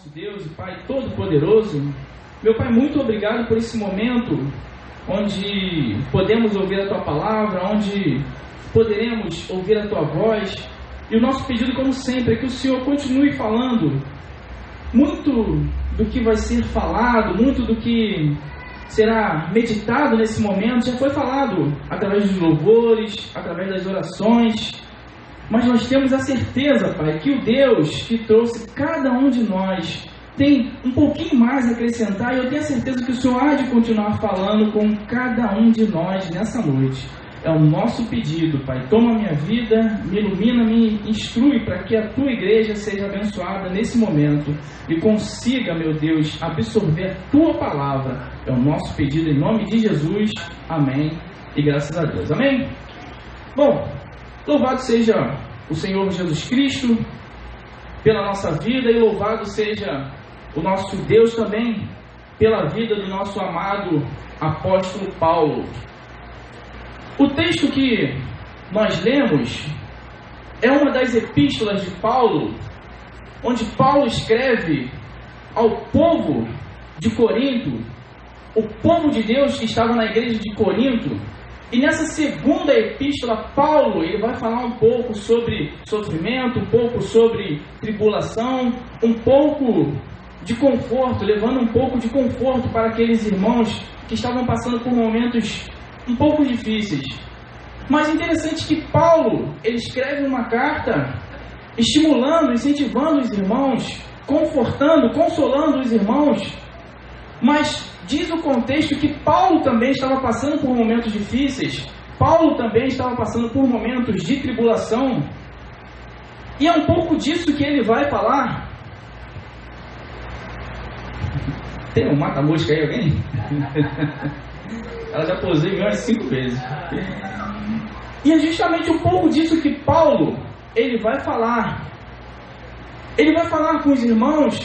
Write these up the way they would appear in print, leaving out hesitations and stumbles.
nosso Deus e Pai Todo-Poderoso, meu Pai, muito obrigado por esse momento onde podemos ouvir a Tua Palavra, onde poderemos ouvir a Tua voz. E o nosso pedido, como sempre, é que o Senhor continue falando. Muito do que vai ser falado, muito do que será meditado nesse momento, já foi falado através dos louvores, através das orações. Mas nós temos a certeza, Pai, que o Deus que trouxe cada um de nós tem um pouquinho mais a acrescentar, e eu tenho a certeza que o Senhor há de continuar falando com cada um de nós nessa noite. É o nosso pedido, Pai. Toma a minha vida, me ilumina, me instrui para que a Tua igreja seja abençoada nesse momento e consiga, meu Deus, absorver a Tua palavra. É o nosso pedido em nome de Jesus. Amém. E graças a Deus. Amém? Bom, louvado seja o Senhor Jesus Cristo pela nossa vida, e louvado seja o nosso Deus também pela vida do nosso amado apóstolo Paulo. O texto que nós lemos é uma das epístolas de Paulo, onde Paulo escreve ao povo de Corinto, o povo de Deus que estava na igreja de Corinto. E nessa segunda epístola, Paulo ele vai falar um pouco sobre sofrimento, um pouco sobre tribulação, um pouco de conforto, levando um pouco de conforto para aqueles irmãos que estavam passando por momentos um pouco difíceis. Mas interessante que Paulo ele escreve uma carta estimulando, incentivando os irmãos, confortando, consolando os irmãos. Mas diz o contexto que Paulo também estava passando por momentos difíceis, Paulo também estava passando por momentos de tribulação, e é um pouco disso que ele vai falar. Tem um mata-mosca aí, alguém? Ela já posou em umas 5 vezes. E é justamente um pouco disso que Paulo ele vai falar. Ele vai falar com os irmãos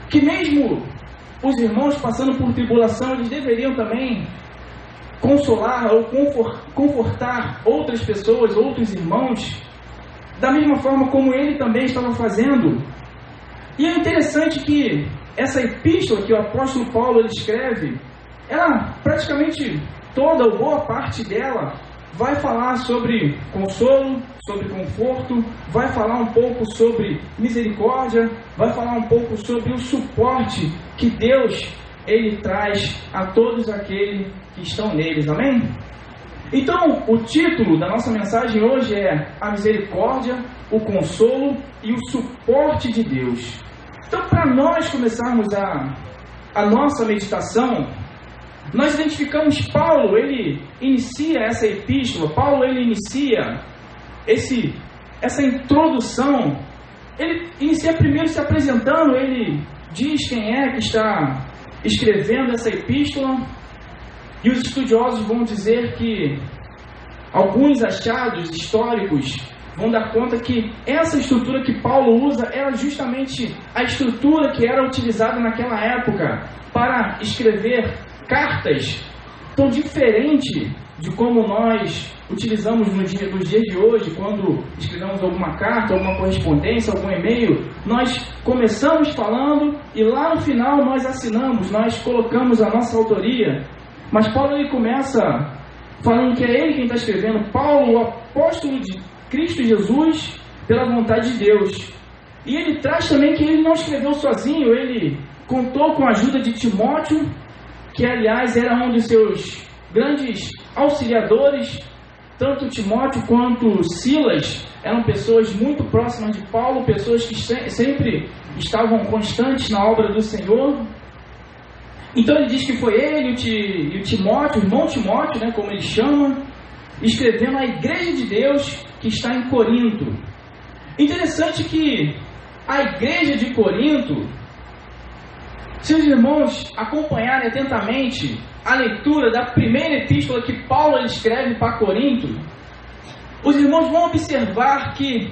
que mesmo os irmãos passando por tribulação, eles deveriam também consolar ou confortar outras pessoas, outros irmãos, da mesma forma como ele também estava fazendo. E é interessante que essa epístola que o apóstolo Paulo ele escreve, ela praticamente toda ou boa parte dela vai falar sobre consolo, sobre conforto, vai falar um pouco sobre misericórdia, vai falar um pouco sobre o suporte que Deus ele traz a todos aqueles que estão neles, amém? Então, o título da nossa mensagem hoje é a misericórdia, o consolo e o suporte de Deus. Então, para nós começarmos a nossa meditação, nós identificamos Paulo, ele inicia essa epístola, Paulo ele inicia essa introdução, ele inicia primeiro se apresentando, ele diz quem é que está escrevendo essa epístola, e os estudiosos vão dizer que alguns achados históricos vão dar conta que essa estrutura que Paulo usa era justamente a estrutura que era utilizada naquela época para escrever cartas, tão diferente de como nós utilizamos nos dias de hoje, quando escrevemos alguma carta, alguma correspondência, algum e-mail. Nós começamos falando e lá no final nós assinamos, nós colocamos a nossa autoria. Mas Paulo ele começa falando que é ele quem está escrevendo, Paulo, o apóstolo de Cristo Jesus, pela vontade de Deus. E ele traz também que ele não escreveu sozinho, ele contou com a ajuda de Timóteo, que aliás era um dos seus grandes auxiliadores. Tanto Timóteo quanto Silas eram pessoas muito próximas de Paulo, pessoas que sempre estavam constantes na obra do Senhor. Então ele diz que foi ele e o Timóteo, o irmão Timóteo, né, como ele chama, escrevendo a igreja de Deus que está em Corinto. Interessante que a igreja de Corinto, se os irmãos acompanharem atentamente a leitura da primeira epístola que Paulo ele escreve para Corinto, os irmãos vão observar que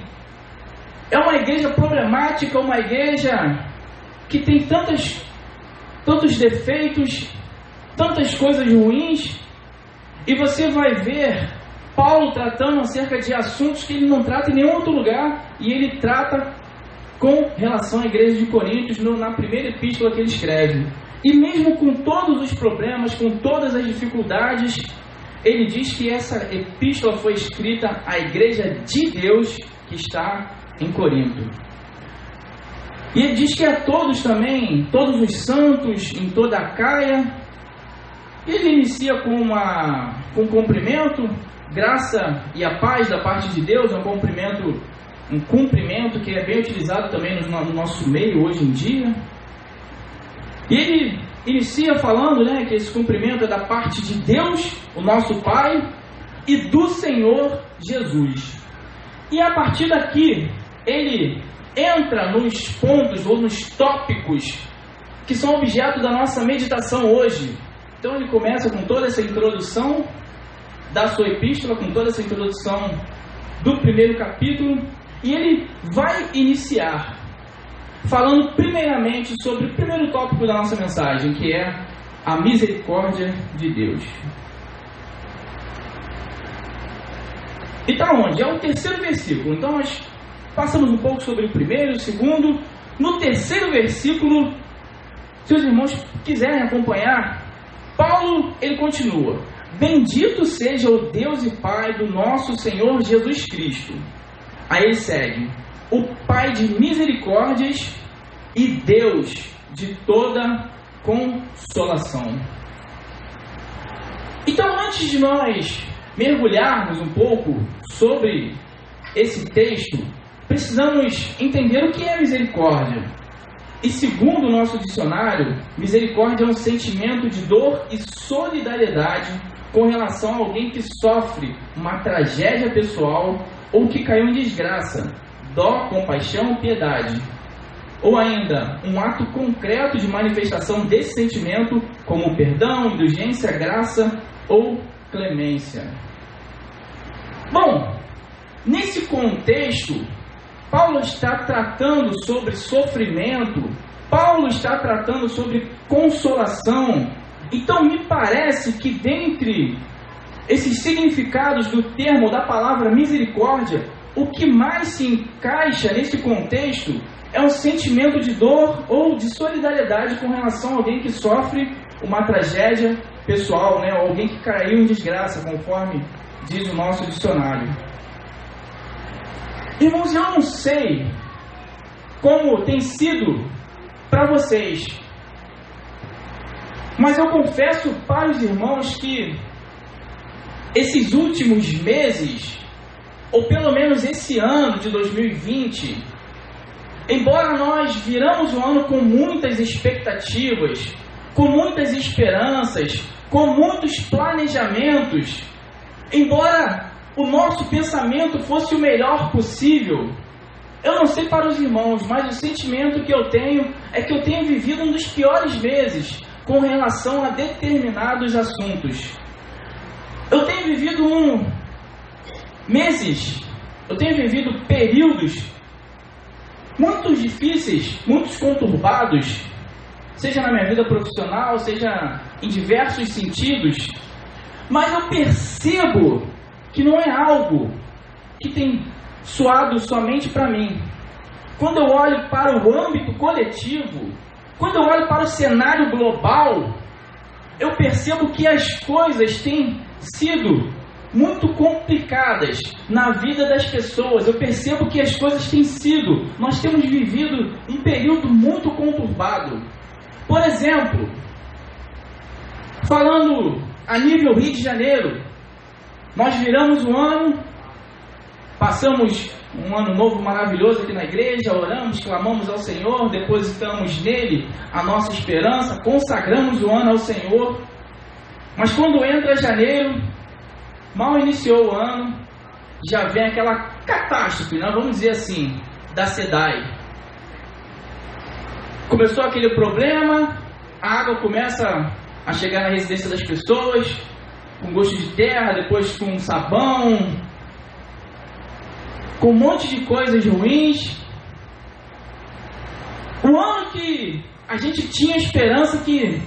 é uma igreja problemática, uma igreja que tem tantos defeitos, tantas coisas ruins, e você vai ver Paulo tratando acerca de assuntos que ele não trata em nenhum outro lugar, e ele trata com relação à igreja de Coríntios na primeira epístola que ele escreve. E mesmo com todos os problemas, com todas as dificuldades, ele diz que essa epístola foi escrita à igreja de Deus que está em Corinto. E ele diz que a todos também, todos os santos em toda a Caia. Ele inicia com um cumprimento, graça e a paz da parte de Deus, um cumprimento que é bem utilizado também no nosso meio hoje em dia. E ele inicia falando, que esse cumprimento é da parte de Deus, o nosso Pai, e do Senhor Jesus. E a partir daqui, ele entra nos pontos ou nos tópicos que são objeto da nossa meditação hoje. Então ele começa com toda essa introdução da sua epístola, com toda essa introdução do primeiro capítulo, e ele vai iniciar falando primeiramente sobre o primeiro tópico da nossa mensagem, que é a misericórdia de Deus. E está onde? É o terceiro versículo. Então nós passamos um pouco sobre o primeiro, o segundo. No terceiro versículo, se os irmãos quiserem acompanhar, Paulo, ele continua: bendito seja o Deus e Pai do nosso Senhor Jesus Cristo. Aí ele segue: o Pai de misericórdias e Deus de toda consolação. Então, antes de nós mergulharmos um pouco sobre esse texto, precisamos entender o que é misericórdia. E segundo o nosso dicionário, misericórdia é um sentimento de dor e solidariedade com relação a alguém que sofre uma tragédia pessoal ou que caiu em desgraça. Dó, compaixão, piedade. Ou ainda, um ato concreto de manifestação desse sentimento, como perdão, indulgência, graça ou clemência. Bom, nesse contexto, Paulo está tratando sobre sofrimento, Paulo está tratando sobre consolação. Então me parece que dentre esses significados do termo, da palavra misericórdia, o que mais se encaixa nesse contexto é um sentimento de dor ou de solidariedade com relação a alguém que sofre uma tragédia pessoal, ou alguém que caiu em desgraça, conforme diz o nosso dicionário. Irmãos, eu não sei como tem sido para vocês, mas eu confesso para os irmãos que esses últimos meses, ou pelo menos esse ano de 2020, embora nós viramos o ano com muitas expectativas, com muitas esperanças, com muitos planejamentos, embora o nosso pensamento fosse o melhor possível, eu não sei para os irmãos, mas o sentimento que eu tenho é que eu tenho vivido um dos piores meses com relação a determinados assuntos. Eu tenho vivido períodos muito difíceis, muito conturbados, seja na minha vida profissional, seja em diversos sentidos, mas eu percebo que não é algo que tem soado somente para mim. Quando eu olho para o âmbito coletivo, quando eu olho para o cenário global, eu percebo que as coisas têm sido muito complicadas na vida das pessoas. Eu percebo que as coisas têm sido, nós temos vivido um período muito conturbado. Por exemplo, falando a nível Rio de Janeiro, nós viramos um ano, passamos um ano novo maravilhoso aqui na igreja, oramos, clamamos ao Senhor, depositamos nele a nossa esperança, consagramos o ano ao Senhor. Mas quando entra janeiro, mal iniciou o ano, já vem aquela catástrofe, vamos dizer assim, da SEDAI. Começou aquele problema, a água começa a chegar na residência das pessoas, com gosto de terra, depois com sabão, com um monte de coisas ruins. O ano que a gente tinha esperança que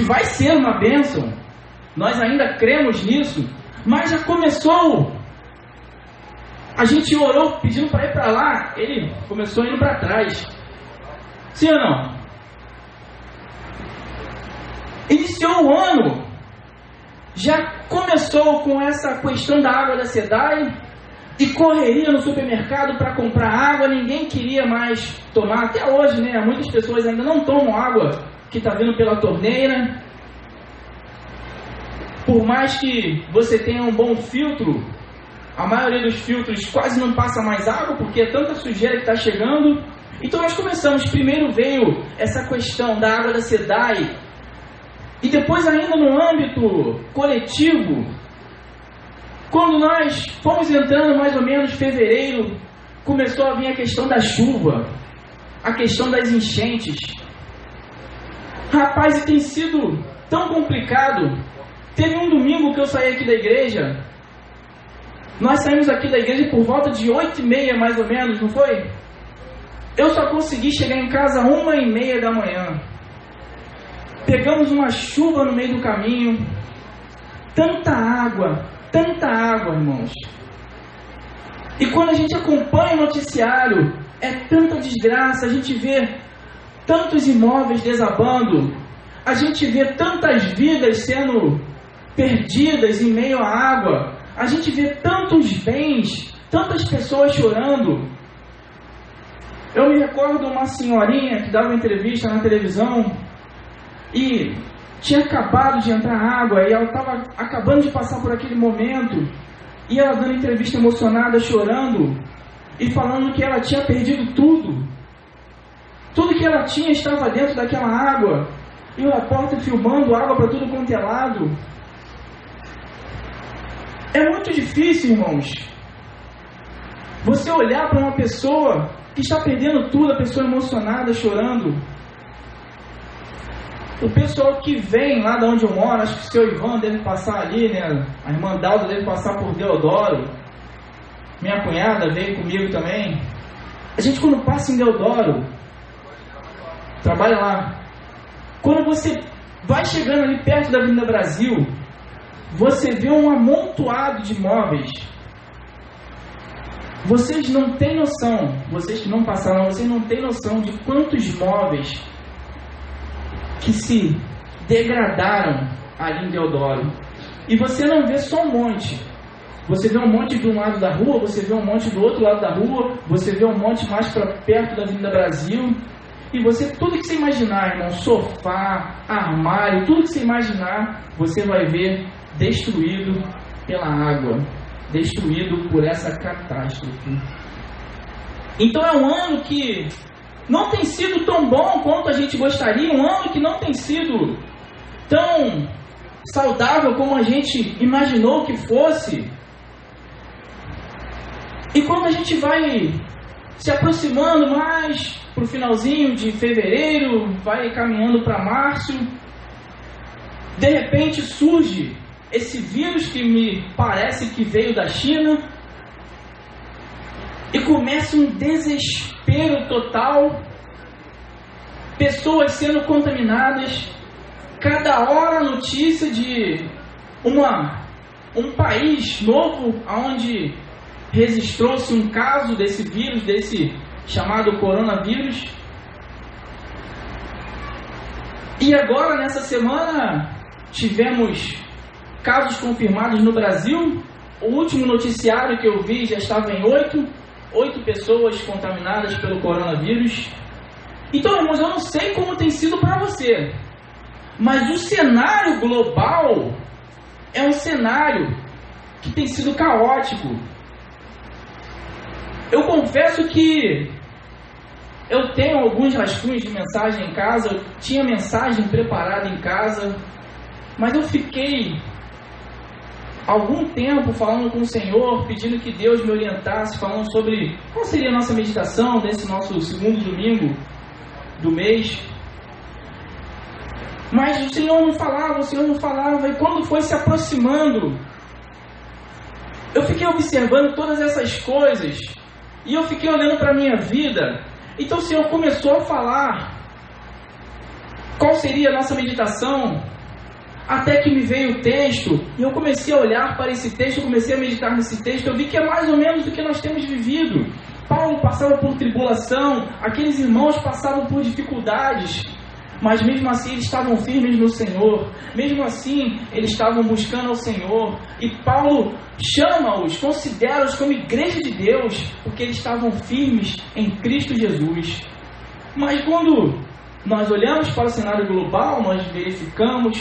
vai ser uma bênção, nós ainda cremos nisso, mas já começou a gente orou pedindo para ir para lá, ele começou indo para trás. Sim ou não? Iniciou o ano, já começou com essa questão da água da SEDAI, e correria no supermercado para comprar água, ninguém queria mais tomar, até hoje, né? Muitas pessoas ainda não tomam água que está vindo pela torneira. Por mais que você tenha um bom filtro, a maioria dos filtros quase não passa mais água, porque é tanta sujeira que está chegando. Então nós começamos, primeiro veio essa questão da água da SEDAI, e depois ainda no âmbito coletivo, quando nós fomos entrando mais ou menos em fevereiro, começou a vir a questão da chuva, a questão das enchentes. Rapaz, e tem sido tão complicado. Teve um domingo que eu saí aqui da igreja, nós saímos aqui da igreja por volta de 8h30 mais ou menos, não foi? Eu só consegui chegar em casa 1h30 da manhã. Pegamos uma chuva no meio do caminho, tanta água, irmãos. E quando a gente acompanha o noticiário, é tanta desgraça, a gente vê tantos imóveis desabando, a gente vê tantas vidas sendo perdidas em meio à água, a gente vê tantos bens, tantas pessoas chorando. Eu me recordo de uma senhorinha que dava entrevista na televisão e tinha acabado de entrar água e ela estava acabando de passar por aquele momento, e ela dando entrevista emocionada, chorando e falando que ela tinha perdido tudo que ela tinha estava dentro daquela água, e o repórter filmando água para tudo quanto é lado. É muito difícil, irmãos, você olhar para uma pessoa que está perdendo tudo, a pessoa emocionada, chorando. O pessoal que vem lá de onde eu moro, acho que o seu Ivan deve passar ali, né? A irmã Dalda deve passar por Deodoro. Minha cunhada veio comigo também. A gente, quando passa em Deodoro, trabalha lá. Quando você vai chegando ali perto da Avenida Brasil, você vê um amontoado de imóveis. Vocês não têm noção, vocês que não passaram, vocês não têm noção de quantos imóveis que se degradaram ali em Deodoro. E você não vê só um monte. Você vê um monte de um lado da rua, você vê um monte do outro lado da rua, você vê um monte mais para perto da Avenida Brasil. E você, tudo que você imaginar, irmão, sofá, armário, tudo que você imaginar, você vai ver destruído pela água, destruído por essa catástrofe. Então é um ano que não tem sido tão bom quanto a gente gostaria, um ano que não tem sido tão saudável como a gente imaginou que fosse. E quando a gente vai se aproximando mais para o finalzinho de fevereiro, vai caminhando para março, de repente surge esse vírus que me parece que veio da China, e começa um desespero total, pessoas sendo contaminadas, cada hora notícia de um país novo onde registrou-se um caso desse vírus, desse chamado coronavírus. E agora, nessa semana, tivemos casos confirmados no Brasil. O último noticiário que eu vi já estava em 8 pessoas contaminadas pelo coronavírus. Então, irmãos, eu não sei como tem sido para você, mas o cenário global é um cenário que tem sido caótico. Eu confesso que eu tenho alguns rascunhos de mensagem em casa, eu tinha mensagem preparada em casa, mas eu fiquei algum tempo falando com o Senhor, pedindo que Deus me orientasse, falando sobre qual seria a nossa meditação desse nosso segundo domingo do mês. Mas o Senhor não falava, e quando foi se aproximando, eu fiquei observando todas essas coisas, e eu fiquei olhando para a minha vida. Então o Senhor começou a falar qual seria a nossa meditação. Até que me veio o texto, e eu comecei a olhar para esse texto, eu comecei a meditar nesse texto, eu vi que é mais ou menos o que nós temos vivido. Paulo passava por tribulação, aqueles irmãos passavam por dificuldades, mas mesmo assim eles estavam firmes no Senhor, mesmo assim eles estavam buscando ao Senhor, e Paulo chama-os, considera-os como igreja de Deus, porque eles estavam firmes em Cristo Jesus. Mas quando nós olhamos para o cenário global, nós verificamos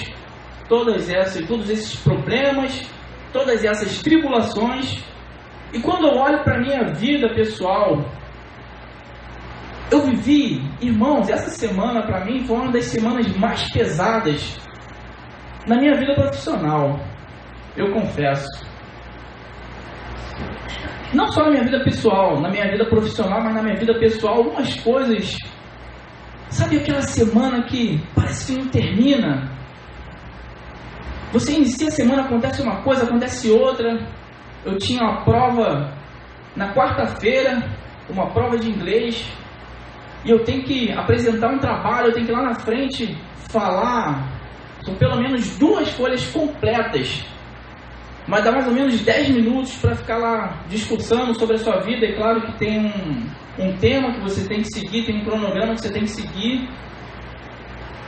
todos esses problemas, todas essas tribulações, e quando eu olho para a minha vida pessoal, eu vivi, irmãos, essa semana para mim foi uma das semanas mais pesadas na minha vida profissional, eu confesso. Não só na minha vida pessoal, na minha vida profissional, mas na minha vida pessoal, algumas coisas. Sabe aquela semana que parece que não termina? Você inicia a semana, acontece uma coisa, acontece outra. Eu tinha uma prova na quarta-feira, uma prova de inglês, e eu tenho que apresentar um trabalho, eu tenho que ir lá na frente falar, são pelo menos 2 folhas completas, mas dá mais ou menos 10 minutos para ficar lá discursando sobre a sua vida. E claro que tem um tema que você tem que seguir, tem um cronograma que você tem que seguir.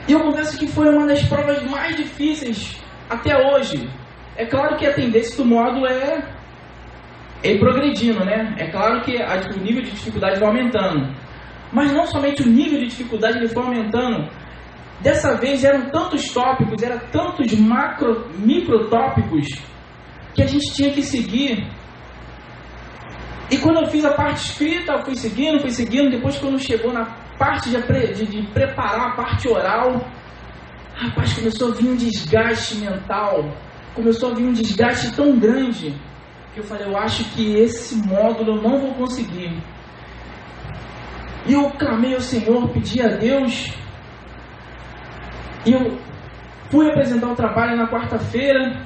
E eu confesso que foi uma das provas mais difíceis até hoje. É claro que a tendência do modo é ir progredindo, né? É claro que o nível de dificuldade vai aumentando. Mas não somente o nível de dificuldade ele foi aumentando. Dessa vez eram tantos tópicos, eram tantos microtópicos que a gente tinha que seguir. E quando eu fiz a parte escrita, eu fui seguindo. Depois, quando chegou na parte de preparar a parte oral, rapaz, começou a vir um desgaste mental. Começou a vir um desgaste tão grande que eu falei, eu acho que esse módulo eu não vou conseguir. E eu clamei ao Senhor, pedi a Deus. E eu fui apresentar o trabalho na quarta-feira.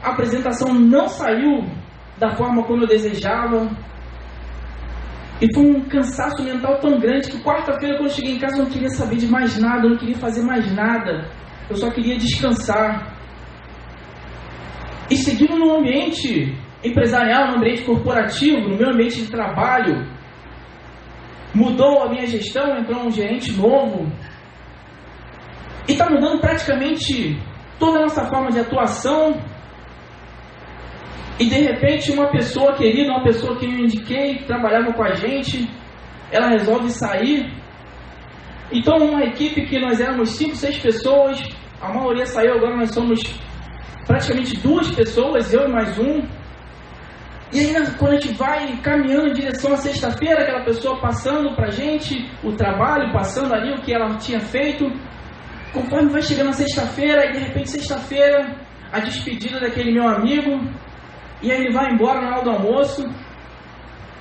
A apresentação não saiu da forma como eu desejava. E foi um cansaço mental tão grande que quarta-feira, quando eu cheguei em casa, eu não queria saber de mais nada, eu não queria fazer mais nada. Eu só queria descansar. E seguindo no ambiente empresarial, no ambiente corporativo, no meu ambiente de trabalho, mudou a minha gestão, entrou um gerente novo. E está mudando praticamente toda a nossa forma de atuação. E de repente uma pessoa querida, uma pessoa que eu indiquei, que trabalhava com a gente, ela resolve sair. Então uma equipe que nós éramos 5, 6 pessoas, a maioria saiu, agora nós somos praticamente 2 pessoas, eu e mais um. E aí quando a gente vai caminhando em direção à sexta-feira, aquela pessoa passando pra gente o trabalho, passando ali o que ela tinha feito, conforme vai chegando a sexta-feira, e de repente sexta-feira, a despedida daquele meu amigo, e aí ele vai embora na hora do almoço.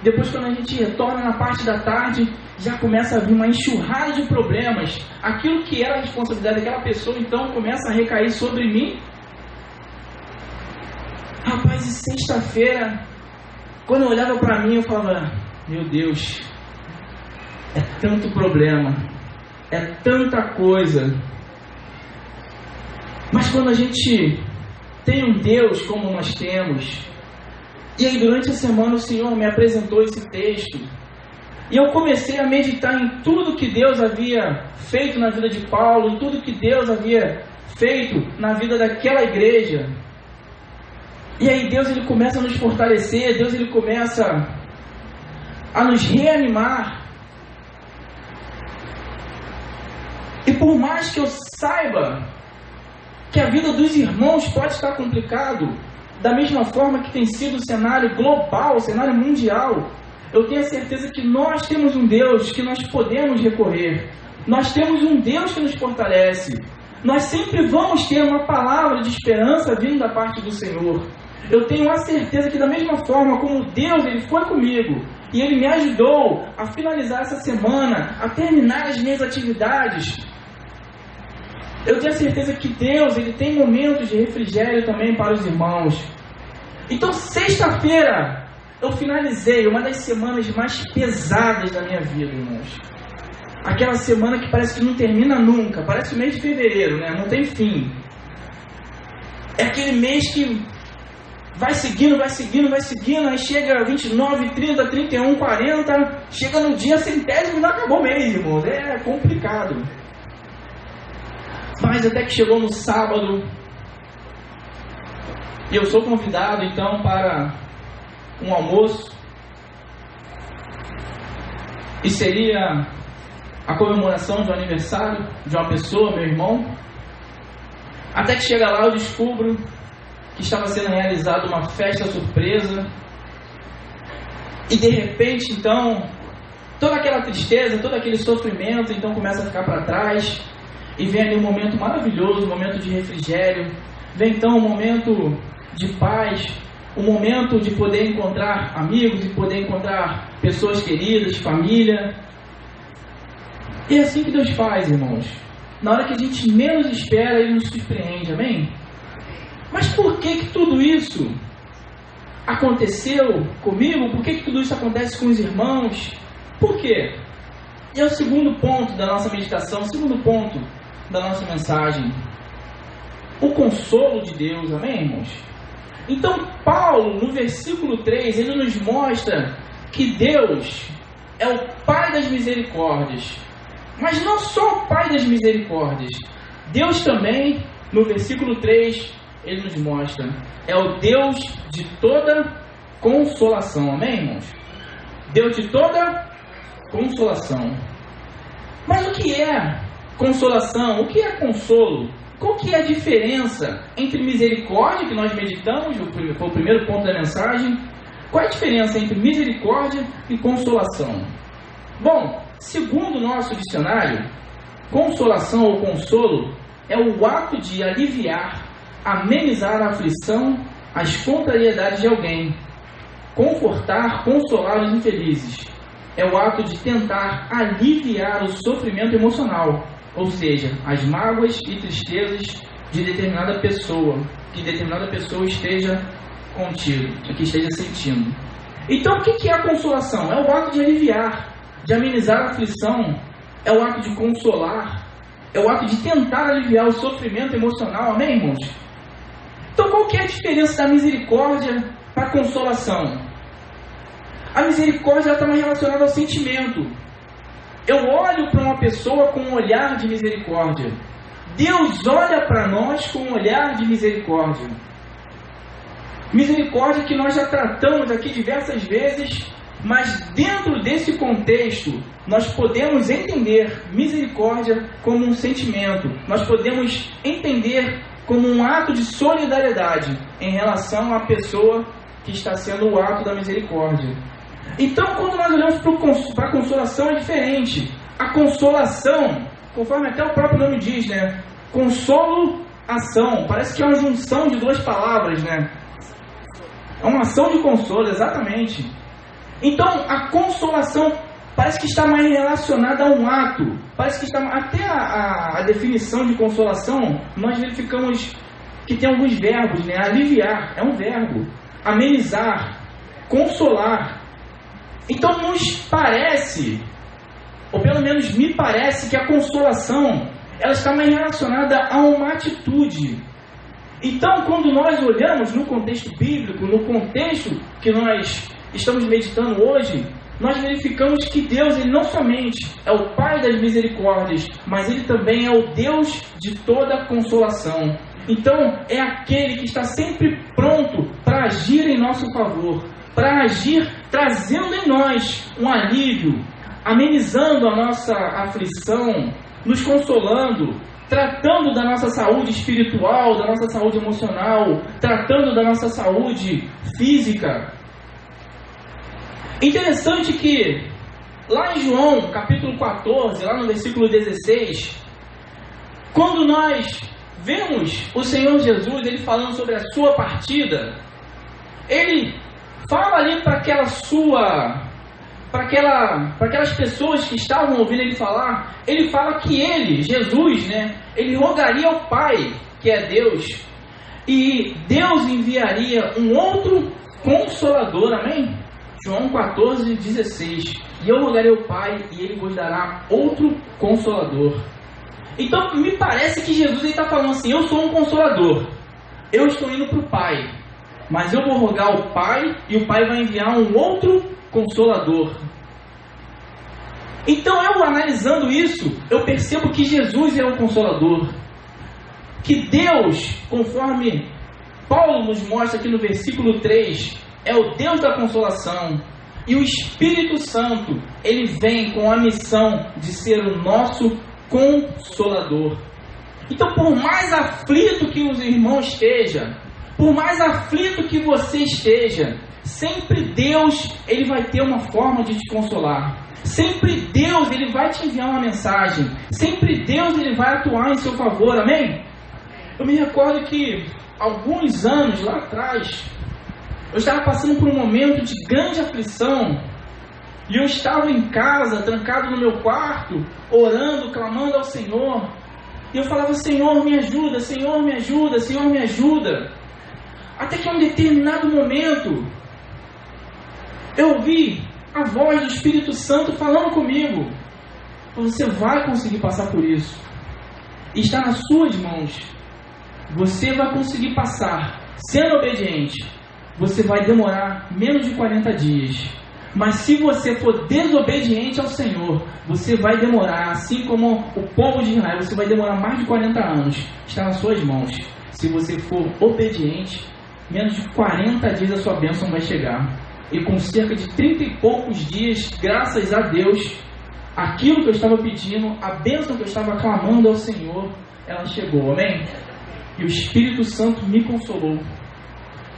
Depois, quando a gente retorna na parte da tarde, já começa a vir uma enxurrada de problemas. Aquilo que era a responsabilidade daquela pessoa, então, começa a recair sobre mim. Rapaz, e sexta-feira, quando eu olhava para mim, eu falava, meu Deus, é tanto problema, é tanta coisa. Mas quando a gente tem um Deus como nós temos, e aí durante a semana o Senhor me apresentou esse texto, e eu comecei a meditar em tudo que Deus havia feito na vida de Paulo, em tudo que Deus havia feito na vida daquela igreja. E aí Deus ele começa a nos fortalecer, Deus ele começa a nos reanimar. E por mais que eu saiba que a vida dos irmãos pode estar complicado, da mesma forma que tem sido o cenário global, o cenário mundial, eu tenho a certeza que nós temos um Deus que nós podemos recorrer. Nós temos um Deus que nos fortalece. Nós sempre vamos ter uma palavra de esperança vindo da parte do Senhor. Eu tenho a certeza que da mesma forma como Deus ele foi comigo e Ele me ajudou a finalizar essa semana, a terminar as minhas atividades, eu tenho a certeza que Deus ele tem momentos de refrigério também para os irmãos. Então sexta-feira eu finalizei uma das semanas mais pesadas da minha vida, irmãos. Aquela semana que parece que não termina nunca, parece o mês de fevereiro, né? Não tem fim. É aquele mês que vai seguindo, aí chega 29, 30, 31, 40, chega no dia centésimo e não acabou o mês, irmãos. É complicado. Mas até que chegou no sábado, e eu sou convidado então para um almoço, e seria a comemoração de um aniversário de uma pessoa, meu irmão. Até que chega lá eu descubro que estava sendo realizada uma festa surpresa, e de repente então toda aquela tristeza, todo aquele sofrimento então começa a ficar para trás, e vem ali um momento maravilhoso, um momento de refrigério, vem então um momento de paz, um momento de poder encontrar amigos, de poder encontrar pessoas queridas, família. E é assim que Deus faz, irmãos. Na hora que a gente menos espera, Ele nos surpreende, amém? Mas por que tudo isso aconteceu comigo? Por que tudo isso acontece com os irmãos? Por quê? E é o segundo ponto da nossa meditação, o segundo ponto da nossa mensagem. O consolo de Deus, amém, irmãos? Então, Paulo, no versículo 3, ele nos mostra que Deus é o Pai das misericórdias. Mas não só o Pai das misericórdias. Deus também, no versículo 3, ele nos mostra, é o Deus de toda consolação. Amém, irmãos? Deus de toda consolação. Mas o que é consolação? O que é consolo? Qual que é a diferença entre misericórdia, que nós meditamos, foi o primeiro ponto da mensagem? Qual é a diferença entre misericórdia e consolação? Bom, segundo o nosso dicionário, consolação ou consolo é o ato de aliviar, amenizar a aflição, as contrariedades de alguém, confortar, consolar os infelizes. É o ato de tentar aliviar o sofrimento emocional, ou seja, as mágoas e tristezas de determinada pessoa, que determinada pessoa esteja contigo, que esteja sentindo. Então, o que é a consolação? É o ato de aliviar, de amenizar a aflição, é o ato de consolar, é o ato de tentar aliviar o sofrimento emocional, amém, irmãos? Então, qual que é a diferença da misericórdia para a consolação? A misericórdia está mais relacionada ao sentimento. Eu olho para uma pessoa com um olhar de misericórdia. Deus olha para nós com um olhar de misericórdia. Misericórdia que nós já tratamos aqui diversas vezes, mas dentro desse contexto, nós podemos entender misericórdia como um sentimento. Nós podemos entender como um ato de solidariedade em relação à pessoa que está sendo o ato da misericórdia. Então, quando nós olhamos para a consolação, é diferente. A consolação, conforme até o próprio nome diz, né? Consolo-ação. Parece que é uma junção de duas palavras, né? É uma ação de consolo, exatamente. Então, a consolação parece que está mais relacionada a um ato. Parece que está... Até a definição de consolação, nós verificamos que tem alguns verbos, né? Aliviar é um verbo. Amenizar, consolar. Então nos parece, ou pelo menos me parece, que a consolação ela está mais relacionada a uma atitude. Então, quando nós olhamos no contexto bíblico, no contexto que nós estamos meditando hoje, nós verificamos que Deus ele não somente é o Pai das misericórdias, mas Ele também é o Deus de toda consolação. Então, é aquele que está sempre pronto para agir em nosso favor, para agir trazendo em nós um alívio, amenizando a nossa aflição, nos consolando, tratando da nossa saúde espiritual, da nossa saúde emocional, tratando da nossa saúde física. Interessante que lá em João, capítulo 14, lá no versículo 16, quando nós vemos o Senhor Jesus, Ele falando sobre a sua partida, Ele fala ali para aquelas pessoas que estavam ouvindo Ele falar, Ele fala que Ele, Jesus, né, Ele rogaria ao Pai, que é Deus, e Deus enviaria um outro Consolador, amém? João 14, 16. E eu rogarei ao Pai, e Ele vos dará outro Consolador. Então, me parece que Jesus está falando assim, eu sou um Consolador. eu estou indo para o Pai, mas eu vou rogar ao Pai e o Pai vai enviar um outro Consolador. Então, eu analisando isso, eu percebo que Jesus é o Consolador. Que Deus, conforme Paulo nos mostra aqui no versículo 3, é o Deus da consolação. E o Espírito Santo, ele vem com a missão de ser o nosso Consolador. Então, por mais aflito que os irmãos estejam, por mais aflito que você esteja, sempre Deus, ele vai ter uma forma de te consolar. Sempre Deus, ele vai te enviar uma mensagem. Sempre Deus, ele vai atuar em seu favor, amém? Eu me recordo que, alguns anos lá atrás, eu estava passando por um momento de grande aflição. E eu estava em casa, trancado no meu quarto, orando, clamando ao Senhor. E eu falava, Senhor, me ajuda, Senhor, me ajuda, Senhor, me ajuda. Até que em um determinado momento, eu ouvi a voz do Espírito Santo falando comigo. Você vai conseguir passar por isso. Está nas suas mãos. Você vai conseguir passar. Sendo obediente, você vai demorar menos de 40 dias. Mas se você for desobediente ao Senhor, você vai demorar, assim como o povo de Israel, você vai demorar mais de 40 anos. Está nas suas mãos. Se você for obediente, menos de 40 dias a sua bênção vai chegar. E com cerca de 30 e poucos dias, graças a Deus, aquilo que eu estava pedindo, a bênção que eu estava clamando ao Senhor, ela chegou, amém? E o Espírito Santo me consolou.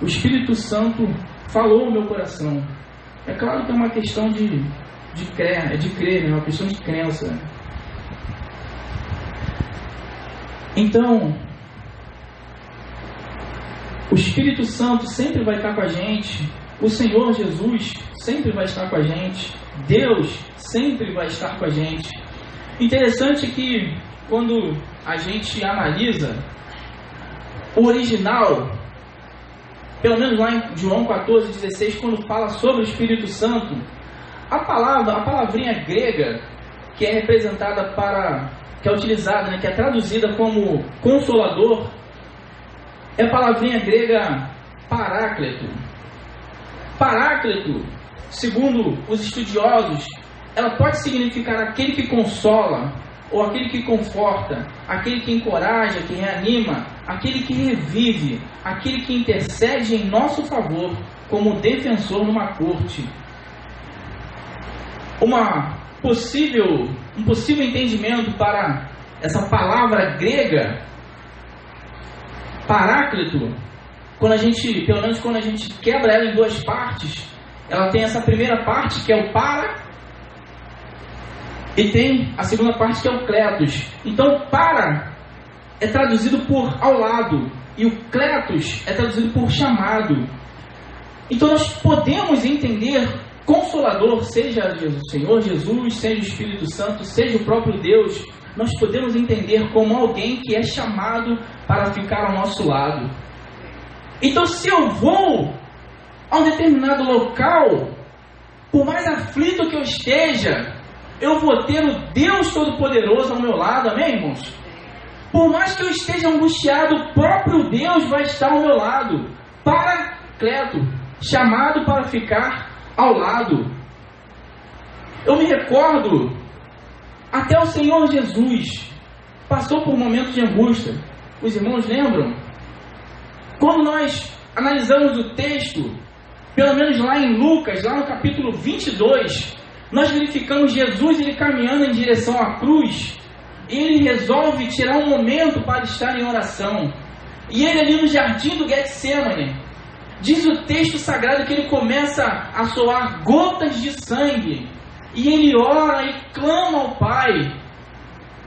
O Espírito Santo falou no meu coração. É claro que é uma questão de crer, é uma questão de crença. Então, o Espírito Santo sempre vai estar com a gente. O Senhor Jesus sempre vai estar com a gente. Deus sempre vai estar com a gente. Interessante que quando a gente analisa o original, pelo menos lá em João 14,16, quando fala sobre o Espírito Santo, a palavrinha grega que é representada que é utilizada, que é traduzida como consolador, é a palavrinha grega paráclito. Paráclito, segundo os estudiosos, ela pode significar aquele que consola, ou aquele que conforta, aquele que encoraja, que reanima, aquele que revive, aquele que intercede em nosso favor, como defensor numa corte. Um possível entendimento para essa palavra grega, paráclito, pelo menos quando a gente quebra ela em duas partes, ela tem essa primeira parte que é o para, e tem a segunda parte que é o kletos. Então, para é traduzido por ao lado, e o kletos é traduzido por chamado. Então, nós podemos entender Consolador, seja o Senhor Jesus, seja o Espírito Santo, seja o próprio Deus, nós podemos entender como alguém que é chamado para ficar ao nosso lado. Então, se eu vou a um determinado local, por mais aflito que eu esteja, eu vou ter o Deus Todo-Poderoso ao meu lado, amém, irmãos? Por mais que eu esteja angustiado, o próprio Deus vai estar ao meu lado, paracleto, chamado para ficar ao lado. Eu me recordo, até o Senhor Jesus passou por momentos de angústia. Os irmãos lembram? Quando nós analisamos o texto, pelo menos lá em Lucas, lá no capítulo 22, nós verificamos Jesus ele caminhando em direção à cruz, e ele resolve tirar um momento para estar em oração. E ele ali no jardim do Getsemane, diz o texto sagrado que ele começa a soar gotas de sangue, e ele ora e clama ao Pai: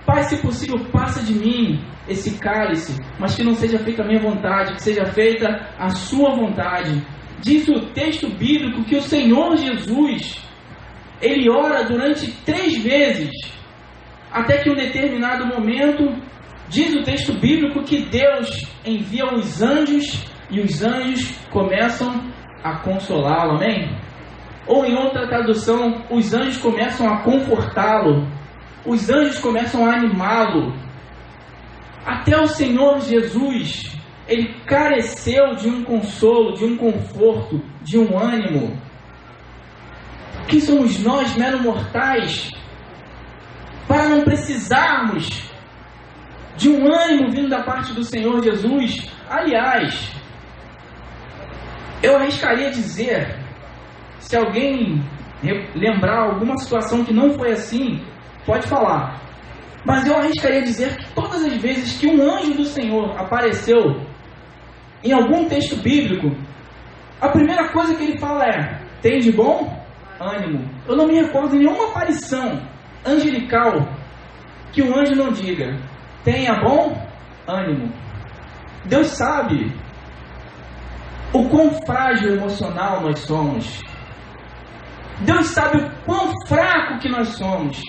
Pai, se possível, passa de mim esse cálice, mas que não seja feita a minha vontade, que seja feita a sua vontade. Diz o texto bíblico que o Senhor Jesus, ele ora durante 3 vezes, até que em um determinado momento, diz o texto bíblico que Deus envia os anjos, e os anjos começam a consolá-lo, amém? Ou em outra tradução, os anjos começam a confortá-lo, os anjos começam a animá-lo. Até o Senhor Jesus, ele careceu de um consolo, de um conforto, de um ânimo. Quem somos nós, meros mortais, para não precisarmos de um ânimo vindo da parte do Senhor Jesus? Aliás, eu arriscaria dizer, se alguém lembrar alguma situação que não foi assim, pode falar. Mas eu arriscaria dizer que todas as vezes que um anjo do Senhor apareceu em algum texto bíblico, a primeira coisa que ele fala é: tem de bom ânimo. Eu não me recordo de nenhuma aparição angelical que o anjo não diga: tenha bom ânimo. Deus sabe o quão frágil emocional nós somos. Deus sabe o quão fraco que nós somos.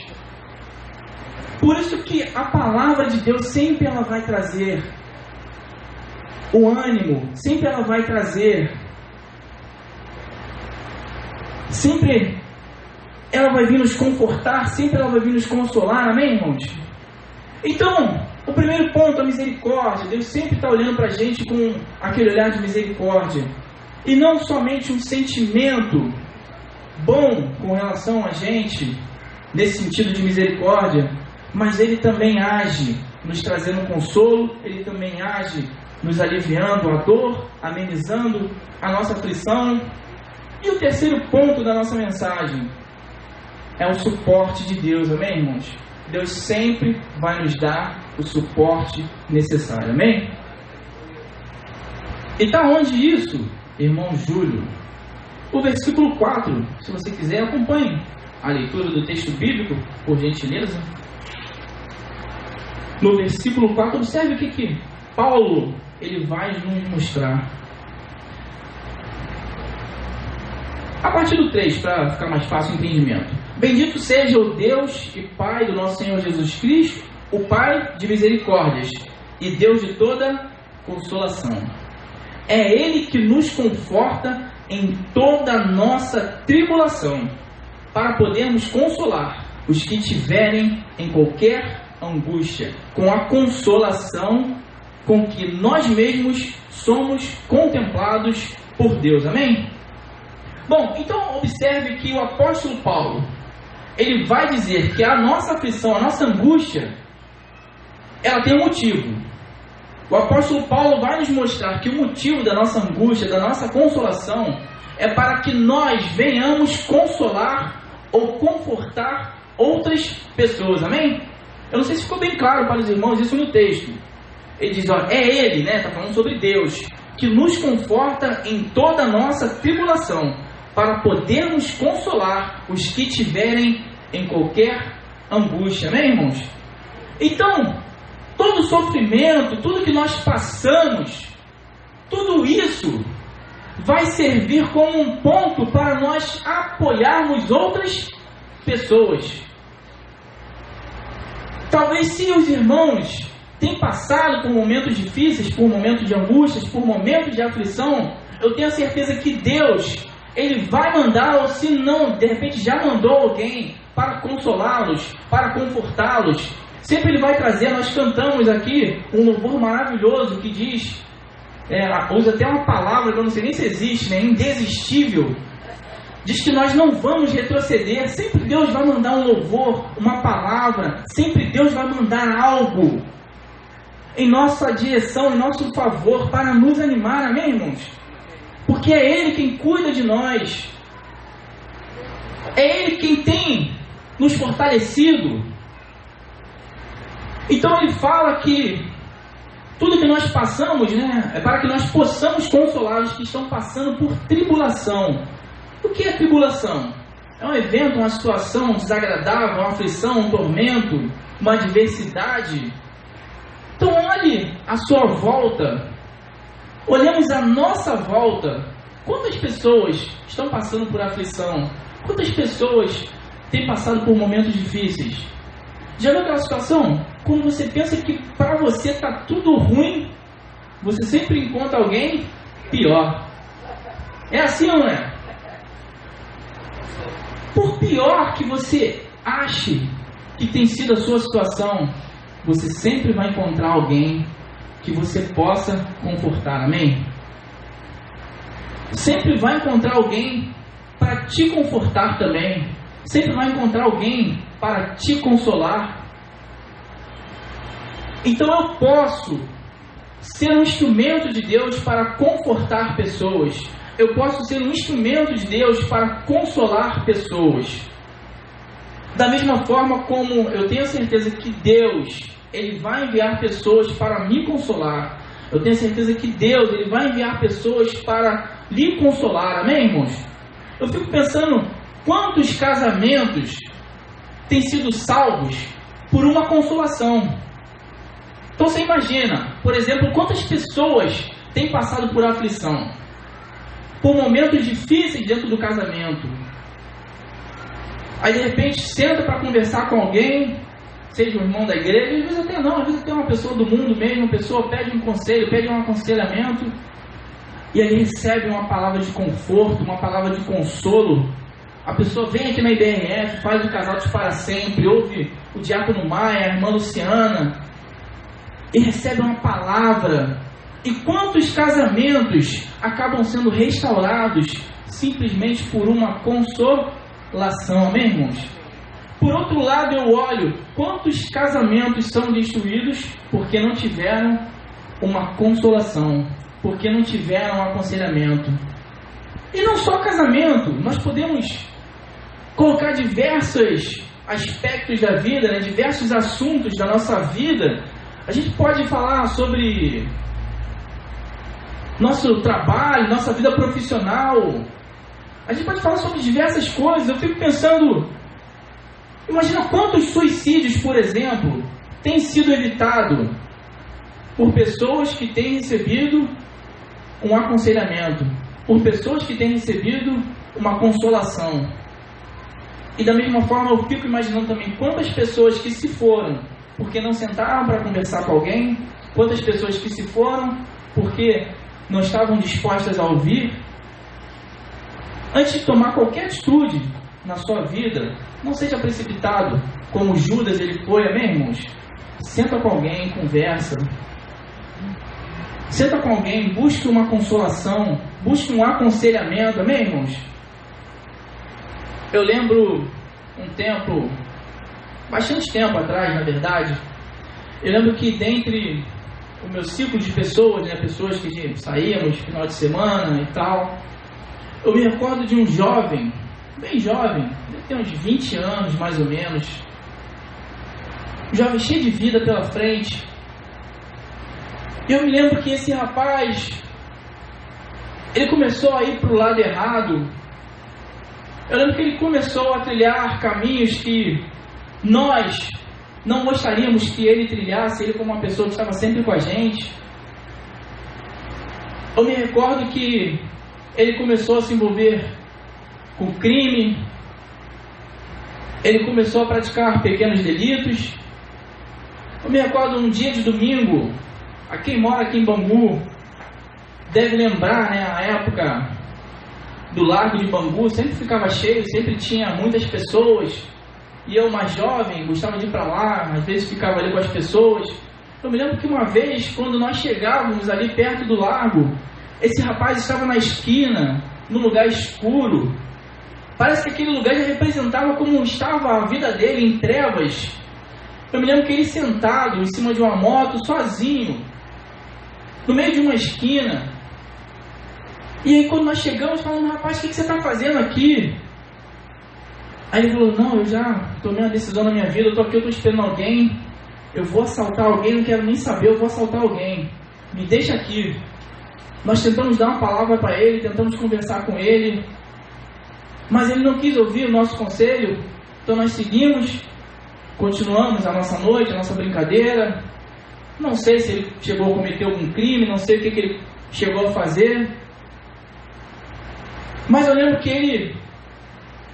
Por isso que a palavra de Deus sempre ela vai trazer o ânimo, sempre ela vai trazer, sempre ela vai vir nos confortar, sempre ela vai vir nos consolar, amém, irmãos? Então, o primeiro ponto, a misericórdia. Deus sempre está olhando para a gente com aquele olhar de misericórdia, e não somente um sentimento bom com relação a gente, nesse sentido de misericórdia, mas Ele também age nos trazendo consolo, Ele também age nos aliviando a dor, amenizando a nossa aflição. E o terceiro ponto da nossa mensagem é o suporte de Deus, amém, irmãos? Deus sempre vai nos dar o suporte necessário, amém? E está onde isso, irmão Júlio? O versículo 4, se você quiser, acompanhe a leitura do texto bíblico, por gentileza. No versículo 4, observe o que Paulo ele vai nos mostrar. A partir do 3, para ficar mais fácil o entendimento. Bendito seja o Deus e Pai do nosso Senhor Jesus Cristo, o Pai de misericórdias e Deus de toda consolação. É Ele que nos conforta em toda a nossa tribulação, para podermos consolar os que tiverem em qualquer angústia, com a consolação com que nós mesmos somos contemplados por Deus, amém? Bom, então observe que o apóstolo Paulo, ele vai dizer que a nossa aflição, a nossa angústia, ela tem um motivo. O apóstolo Paulo vai nos mostrar que o motivo da nossa angústia, da nossa consolação, é para que nós venhamos consolar ou confortar outras pessoas, amém? Eu não sei se ficou bem claro para os irmãos isso no texto. Ele diz, ó, é Ele, né, está falando sobre Deus, que nos conforta em toda a nossa tribulação, para podermos consolar os que tiverem em qualquer angústia, amém, irmãos? Então, todo sofrimento, tudo que nós passamos, tudo isso vai servir como um ponto para nós apoiarmos outras pessoas. Talvez se os irmãos têm passado por momentos difíceis, por momentos de angústias, por momentos de aflição, eu tenho a certeza que Deus, Ele vai mandar, ou se não, de repente já mandou alguém para consolá-los, para confortá-los. Sempre Ele vai trazer. Nós cantamos aqui um louvor maravilhoso que diz, usa até uma palavra que eu não sei nem se existe, né? Indesistível. Diz que nós não vamos retroceder. Sempre Deus vai mandar um louvor, uma palavra. Sempre Deus vai mandar algo em nossa direção, em nosso favor, para nos animar, amém, irmãos? Porque é Ele quem cuida de nós. É Ele quem tem nos fortalecido. Então Ele fala que tudo que nós passamos, né, é para que nós possamos consolar os que estão passando por tribulação. O que é tribulação? É um evento, uma situação desagradável, uma aflição, um tormento, uma adversidade. Então olhe à sua volta. Olhemos à nossa volta. Quantas pessoas estão passando por aflição? Quantas pessoas têm passado por momentos difíceis? Já viu aquela situação? Quando você pensa que para você está tudo ruim, você sempre encontra alguém pior. É assim ou não é? Por pior que você ache que tem sido a sua situação, você sempre vai encontrar alguém que você possa confortar, amém? Sempre vai encontrar alguém para te confortar também. Sempre vai encontrar alguém para te consolar. Então eu posso ser um instrumento de Deus para confortar pessoas. Eu posso ser um instrumento de Deus para consolar pessoas. Da mesma forma como eu tenho certeza que Deus, Ele vai enviar pessoas para me consolar. Eu tenho certeza que Deus, Ele vai enviar pessoas para lhe consolar. Amém, irmãos? Eu fico pensando quantos casamentos têm sido salvos por uma consolação. Então você imagina, por exemplo, quantas pessoas têm passado por aflição, por momentos difíceis dentro do casamento. Aí de repente senta para conversar com alguém, seja um irmão da igreja, às vezes até não, às vezes até uma pessoa do mundo mesmo, uma pessoa pede um conselho, pede um aconselhamento, e aí recebe uma palavra de conforto, uma palavra de consolo. A pessoa vem aqui na IBRF, faz o Casal de Para Sempre, ouve o Diácono Maia, a irmã Luciana, e recebe uma palavra. E quantos casamentos acabam sendo restaurados simplesmente por uma consolação, amém, irmãos? Por outro lado, eu olho quantos casamentos são destruídos porque não tiveram uma consolação, porque não tiveram um aconselhamento. E não só casamento, nós podemos colocar diversos aspectos da vida, né, diversos assuntos da nossa vida. A gente pode falar sobre nosso trabalho, nossa vida profissional. A gente pode falar sobre diversas coisas. Eu fico pensando, imagina quantos suicídios, por exemplo, têm sido evitados por pessoas que têm recebido um aconselhamento, por pessoas que têm recebido uma consolação. E da mesma forma eu fico imaginando também quantas pessoas que se foram porque não sentaram para conversar com alguém, quantas pessoas que se foram porque não estavam dispostas a ouvir. Antes de tomar qualquer atitude na sua vida, não seja precipitado, como Judas ele foi, amém, irmãos? Senta com alguém, conversa. Senta com alguém, busque uma consolação, busque um aconselhamento, amém, irmãos? Eu lembro um tempo, bastante tempo atrás, na verdade, eu lembro que dentre o meu ciclo de pessoas, né, pessoas que saíamos no final de semana e tal, eu me recordo de um jovem, bem jovem, deve ter uns 20 anos mais ou menos, um jovem cheio de vida pela frente. E eu me lembro que esse rapaz, ele começou a ir para o lado errado. Eu lembro que ele começou a trilhar caminhos que nós não gostaríamos que ele trilhasse, ele como uma pessoa que estava sempre com a gente. Eu me recordo que ele começou a se envolver com crime, ele começou a praticar pequenos delitos. Eu me recordo um dia de domingo, a quem mora aqui em Bangu deve lembrar, né, a época do Largo de Bangu, sempre ficava cheio, sempre tinha muitas pessoas, e eu, mais jovem, gostava de ir para lá, às vezes ficava ali com as pessoas. Eu me lembro que uma vez, quando nós chegávamos ali perto do lago, esse rapaz estava na esquina, num lugar escuro. Parece que aquele lugar já representava como estava a vida dele, em trevas. Eu me lembro que ele sentado em cima de uma moto, sozinho, no meio de uma esquina. E aí quando nós chegamos, falando, rapaz, o que você está fazendo aqui? Aí ele falou, não, eu já tomei uma decisão na minha vida, eu estou aqui, eu estou esperando alguém, eu vou assaltar alguém, não quero nem saber, eu vou assaltar alguém, me deixa aqui. Nós tentamos dar uma palavra para ele, tentamos conversar com ele, mas ele não quis ouvir o nosso conselho, então nós seguimos, continuamos a nossa noite, a nossa brincadeira. Não sei se ele chegou a cometer algum crime, não sei o que ele chegou a fazer, mas eu lembro que ele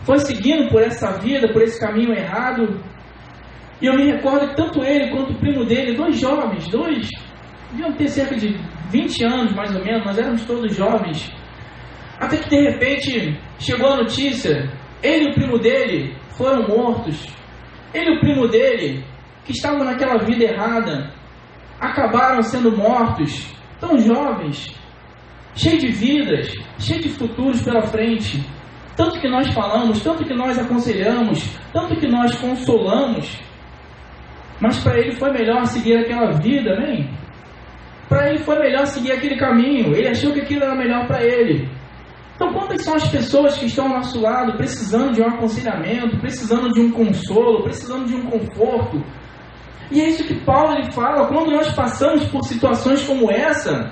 foi seguindo por essa vida, por esse caminho errado. E eu me recordo que tanto ele quanto o primo dele, dois jovens, deviam ter cerca de 20 anos mais ou menos, nós éramos todos jovens, até que de repente chegou a notícia, ele e o primo dele foram mortos. Ele e o primo dele, que estavam naquela vida errada, acabaram sendo mortos, tão jovens, cheios de vidas, cheios de futuros pela frente. Tanto que nós falamos, tanto que nós aconselhamos, tanto que nós consolamos, mas para ele foi melhor seguir aquela vida, amém? Para ele foi melhor seguir aquele caminho, ele achou que aquilo era melhor para ele. Então, quantas são as pessoas que estão ao nosso lado, precisando de um aconselhamento, precisando de um consolo, precisando de um conforto? E é isso que Paulo ele fala, quando nós passamos por situações como essa,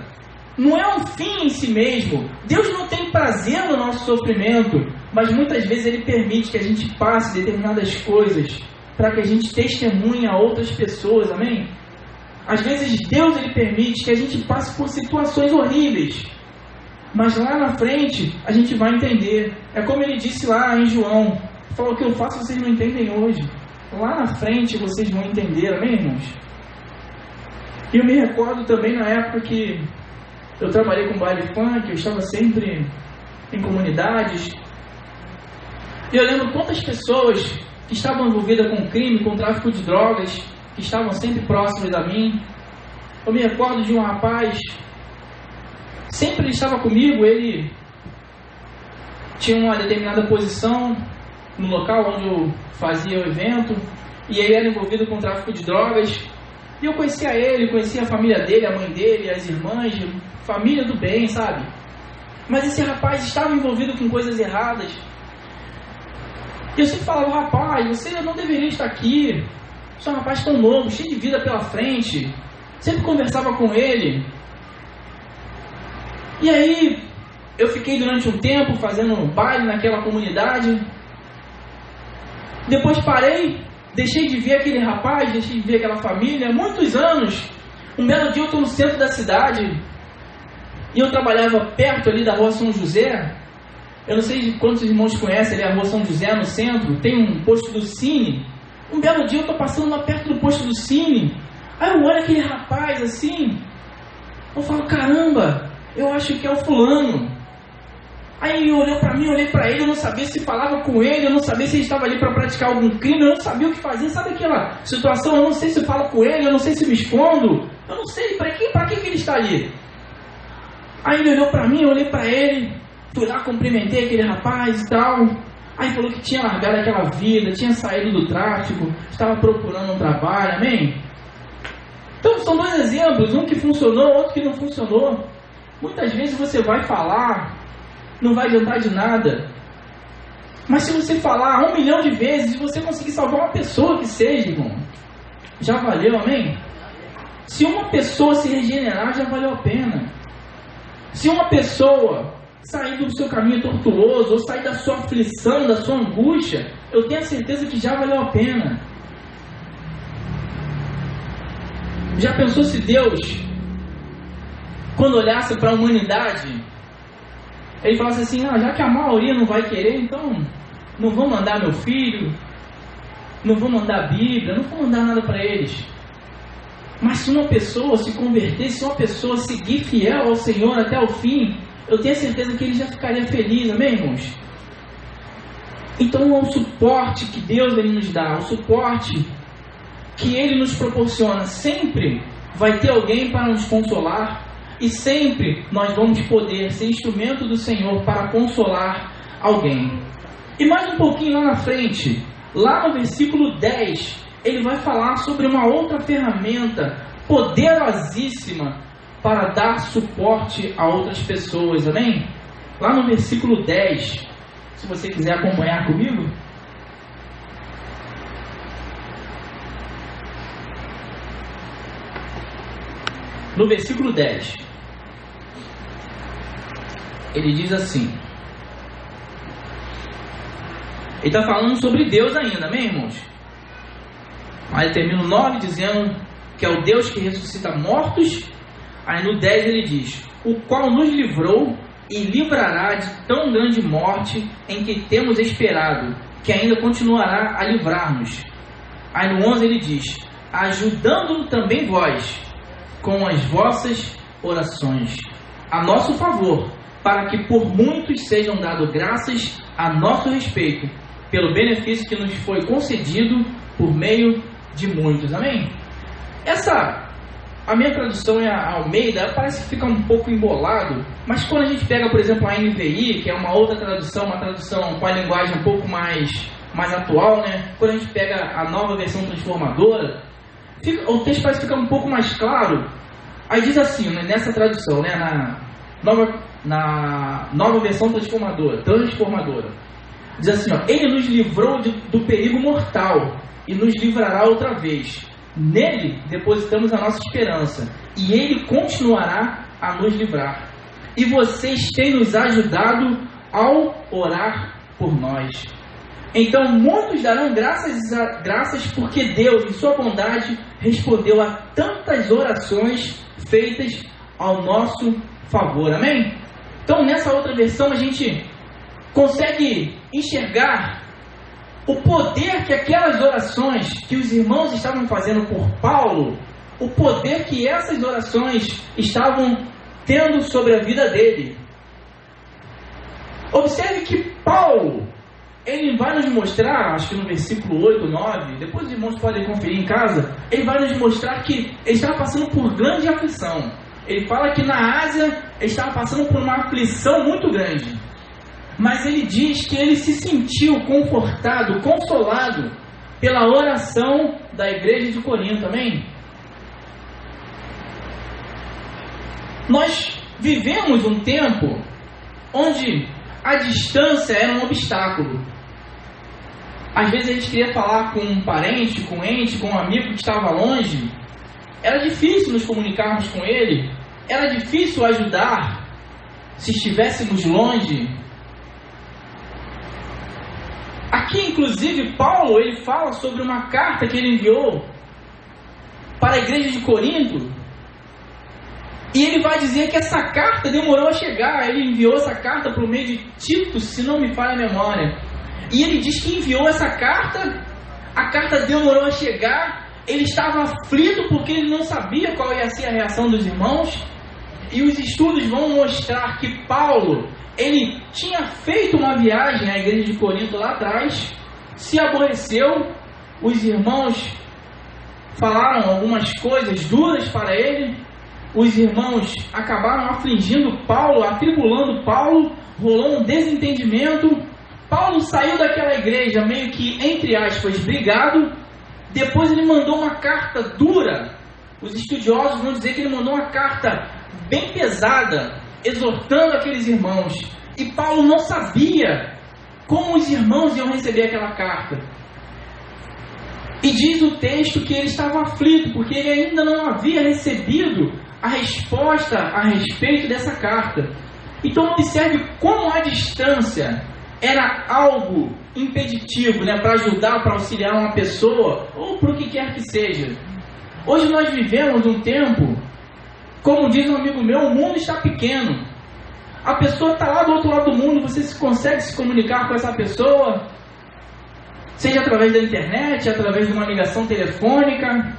não é um fim em si mesmo. Deus não tem prazer no nosso sofrimento, mas muitas vezes Ele permite que a gente passe determinadas coisas para que a gente testemunhe a outras pessoas, amém? Às vezes Deus ele permite que a gente passe por situações horríveis, mas lá na frente a gente vai entender. É como Ele disse lá em João, falou: o que eu faço vocês não entendem hoje, lá na frente vocês vão entender, amém, irmãos? E eu me recordo também na época que eu trabalhei com baile funk, eu estava sempre em comunidades. E eu lembro quantas pessoas que estavam envolvidas com crime, com tráfico de drogas, que estavam sempre próximas a mim. Eu me recordo de um rapaz, sempre ele estava comigo, ele tinha uma determinada posição no local onde eu fazia o evento, e ele era envolvido com tráfico de drogas. E eu conhecia ele, conhecia a família dele, a mãe dele, as irmãs, família do bem, sabe? Mas esse rapaz estava envolvido com coisas erradas. E eu sempre falava: rapaz, você não deveria estar aqui. Você é um rapaz tão novo, cheio de vida pela frente. Sempre conversava com ele. E aí, eu fiquei durante um tempo fazendo baile naquela comunidade. Depois parei, deixei de ver aquele rapaz, deixei de ver aquela família. Muitos anos, um belo dia eu estou no centro da cidade, e eu trabalhava perto ali da rua São José. Eu não sei quantos irmãos conhecem ali a rua São José no centro, tem um posto do Cine. Um belo dia eu estou passando lá perto do posto do Cine, aí eu olho aquele rapaz assim, eu falo: caramba, eu acho que é o fulano. Aí ele olhou para mim, eu olhei para ele, eu não sabia se falava com ele, eu não sabia se ele estava ali para praticar algum crime, eu não sabia o que fazer. Sabe aquela situação, eu não sei se falo com ele, eu não sei se me escondo, eu não sei para que ele está ali. Aí ele olhou para mim, eu olhei para ele, fui lá, cumprimentei aquele rapaz e tal. Aí falou que tinha largado aquela vida, tinha saído do tráfico, estava procurando um trabalho, amém? Então são dois exemplos, um que funcionou, outro que não funcionou. Muitas vezes você vai falar, não vai adiantar de nada. Mas se você falar 1 milhão de vezes, e você conseguir salvar uma pessoa que seja, irmão, já valeu, amém? Se uma pessoa se regenerar, já valeu a pena. Se uma pessoa sair do seu caminho tortuoso, ou sair da sua aflição, da sua angústia, eu tenho a certeza que já valeu a pena. Já pensou se Deus, quando olhasse para a humanidade, Ele falasse assim: já que a maioria não vai querer, então não vou mandar meu filho, não vou mandar a Bíblia, não vou mandar nada para eles. Mas se uma pessoa se converter, se uma pessoa seguir fiel ao Senhor até o fim, eu tenho a certeza que ele já ficaria feliz, amém, irmãos? Então é o suporte que Deus ele nos dá, o suporte que Ele nos proporciona. Sempre vai ter alguém para nos consolar, e sempre nós vamos poder ser instrumento do Senhor para consolar alguém. E mais um pouquinho lá na frente, lá no versículo 10, ele vai falar sobre uma outra ferramenta poderosíssima para dar suporte a outras pessoas, amém? Lá no versículo 10, se você quiser acompanhar comigo. No versículo 10, ele diz assim, ele está falando sobre Deus ainda, amém, irmãos? Aí ele termina o 9 dizendo que é o Deus que ressuscita mortos. Aí no 10 ele diz: o qual nos livrou e livrará de tão grande morte em que temos esperado, que ainda continuará a livrar-nos. Aí no 11 ele diz: ajudando também vós com as vossas orações a nosso favor, para que por muitos sejam dadas graças a nosso respeito, pelo benefício que nos foi concedido por meio de muitos. Amém? Essa A minha tradução é a Almeida, parece que fica um pouco embolado, mas quando a gente pega, por exemplo, a NVI, que é uma outra tradução, uma tradução com a linguagem um pouco mais atual, né? Quando a gente pega a nova versão transformadora, o texto parece ficar um pouco mais claro. Aí diz assim, né, nessa tradução, né, na nova versão transformadora, diz assim, ó, ele nos livrou do perigo mortal e nos livrará outra vez. Nele depositamos a nossa esperança e ele continuará a nos livrar. E vocês têm nos ajudado ao orar por nós. Então muitos darão graças porque Deus, em sua bondade, respondeu a tantas orações feitas ao nosso favor. Amém? Então nessa outra versão a gente consegue enxergar o poder que aquelas orações que os irmãos estavam fazendo por Paulo, o poder que essas orações estavam tendo sobre a vida dele. Observe que Paulo, ele vai nos mostrar, acho que no versículo 8, 9, depois os irmãos podem conferir em casa, ele vai nos mostrar que ele estava passando por grande aflição. Ele fala que na Ásia ele estava passando por uma aflição muito grande. Mas ele diz que ele se sentiu confortado, consolado pela oração da igreja de Corinto, amém? Nós vivemos um tempo onde a distância era um obstáculo. Às vezes a gente queria falar com um parente, com um ente, com um amigo que estava longe. Era difícil nos comunicarmos com ele. Era difícil ajudar se estivéssemos longe. Aqui, inclusive, Paulo, ele fala sobre uma carta que ele enviou para a igreja de Corinto. E ele vai dizer que essa carta demorou a chegar. Ele enviou essa carta por meio de Tito, se não me falha a memória. E ele diz que enviou essa carta, a carta demorou a chegar, ele estava aflito porque ele não sabia qual ia ser a reação dos irmãos. E os estudos vão mostrar que Paulo, ele tinha feito uma viagem à igreja de Corinto lá atrás, se aborreceu, os irmãos falaram algumas coisas duras para ele, os irmãos acabaram afligindo Paulo, atribulando Paulo, rolou um desentendimento. Paulo saiu daquela igreja meio que, entre aspas, brigado. Depois ele mandou uma carta dura. Os estudiosos vão dizer que ele mandou uma carta bem pesada, exortando aqueles irmãos. E Paulo não sabia como os irmãos iam receber aquela carta. E diz o texto que ele estava aflito, porque ele ainda não havia recebido a resposta a respeito dessa carta. Então observe como a distância era algo impeditivo, né, para ajudar, para auxiliar uma pessoa, ou para o que quer que seja. Hoje nós vivemos um tempo, como diz um amigo meu, o mundo está pequeno. A pessoa está lá do outro lado do mundo, você consegue se comunicar com essa pessoa, seja através da internet, através de uma ligação telefônica.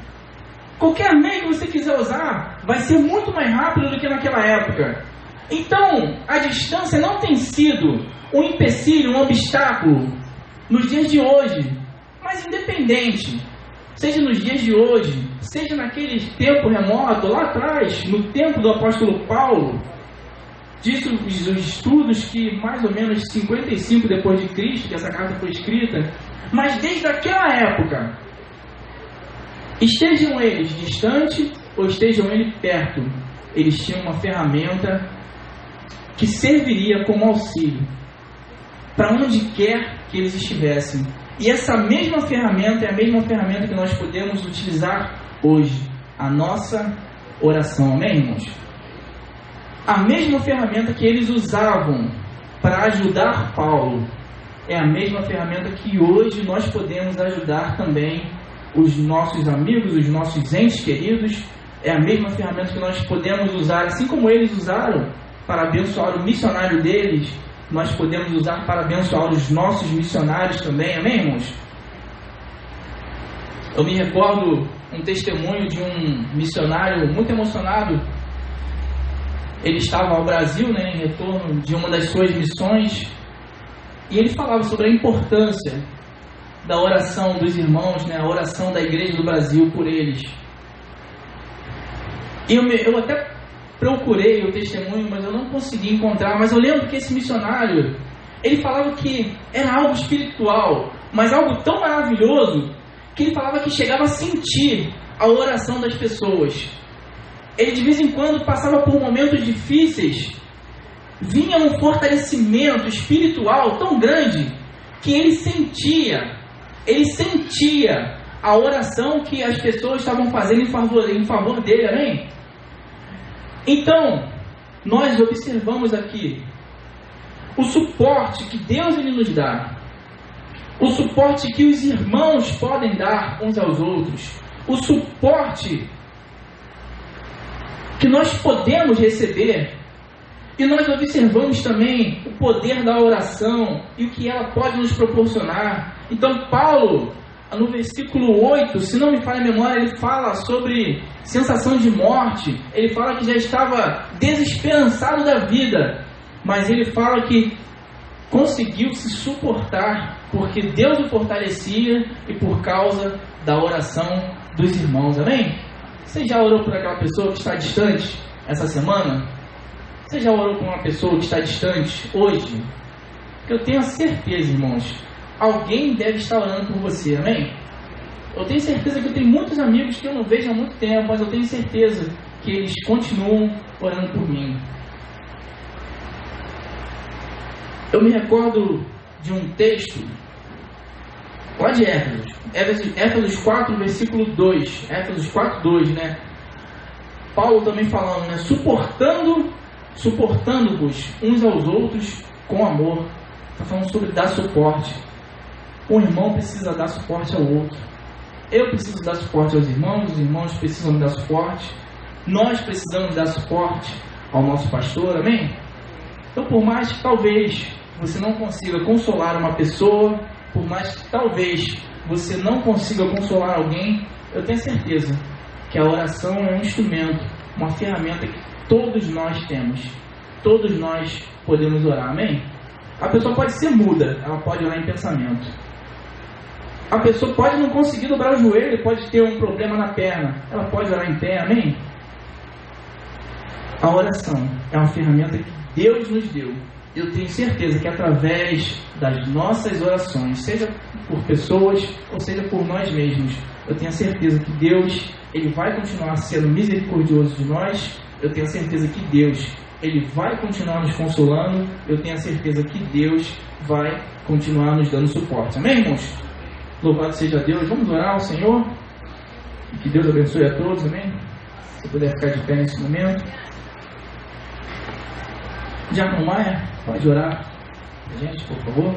Qualquer meio que você quiser usar, vai ser muito mais rápido do que naquela época. Então, a distância não tem sido um empecilho, um obstáculo nos dias de hoje. Mas independente, seja nos dias de hoje, seja naquele tempo remoto, lá atrás, no tempo do apóstolo Paulo, diz os estudos que mais ou menos 55 depois de Cristo, que essa carta foi escrita, mas desde aquela época, estejam eles distantes ou estejam eles perto, eles tinham uma ferramenta que serviria como auxílio para onde quer que eles estivessem. E essa mesma ferramenta é a mesma ferramenta que nós podemos utilizar hoje, a nossa oração, amém, irmãos? A mesma ferramenta que eles usavam para ajudar Paulo é a mesma ferramenta que hoje nós podemos ajudar também os nossos amigos, os nossos entes queridos. É a mesma ferramenta que nós podemos usar, assim como eles usaram para abençoar o missionário deles, nós podemos usar para abençoar os nossos missionários também, amém, irmãos? Eu me recordo um testemunho de um missionário muito emocionado. Ele estava ao Brasil, né, em retorno de uma das suas missões, e ele falava sobre a importância da oração dos irmãos, né, a oração da igreja do Brasil por eles. E eu até procurei o testemunho, mas eu não consegui encontrar. Mas eu lembro que esse missionário, ele falava que era algo espiritual, mas algo tão maravilhoso, que ele falava que chegava a sentir a oração das pessoas. Ele de vez em quando passava por momentos difíceis, vinha um fortalecimento espiritual tão grande, que ele sentia a oração que as pessoas estavam fazendo em favor dele, amém? Então, nós observamos aqui o suporte que Deus ele nos dá, o suporte que os irmãos podem dar uns aos outros, o suporte que nós podemos receber, e nós observamos também o poder da oração e o que ela pode nos proporcionar. Então Paulo, no versículo 8, se não me falha a memória, ele fala sobre sensação de morte, ele fala que já estava desesperançado da vida, mas ele fala que conseguiu se suportar, porque Deus o fortalecia e por causa da oração dos irmãos, amém? Você já orou por aquela pessoa que está distante essa semana? Você já orou por uma pessoa que está distante hoje? Porque eu tenho a certeza, irmãos, alguém deve estar orando por você, amém? Eu tenho certeza que eu tenho muitos amigos que eu não vejo há muito tempo, mas eu tenho certeza que eles continuam orando por mim. Eu me recordo de um texto lá de Éfesos 4, versículo 2, Éfesos 4, 2, né? Paulo também falando, né? Suportando-vos uns aos outros com amor. Está falando sobre dar suporte. Um irmão precisa dar suporte ao outro. Eu preciso dar suporte aos irmãos, os irmãos precisam me dar suporte. Nós precisamos dar suporte ao nosso pastor, amém? Então, por mais que talvez você não consiga consolar uma pessoa, por mais que talvez você não consiga consolar alguém, eu tenho certeza que a oração é um instrumento, uma ferramenta que todos nós temos. Todos nós podemos orar, amém? A pessoa pode ser muda, ela pode orar em pensamento. A pessoa pode não conseguir dobrar o joelho, pode ter um problema na perna, ela pode orar em pé, amém? A oração é uma ferramenta que Deus nos deu. Eu tenho certeza que através das nossas orações, seja por pessoas ou seja por nós mesmos, eu tenho certeza que Deus ele vai continuar sendo misericordioso de nós. Eu tenho certeza que Deus ele vai continuar nos consolando. Eu tenho certeza que Deus vai continuar nos dando suporte. Amém, irmãos? Louvado seja Deus. Vamos orar ao Senhor. E que Deus abençoe a todos, amém? Se puder ficar de pé nesse momento. Diácono Maia, pode orar a gente, por favor.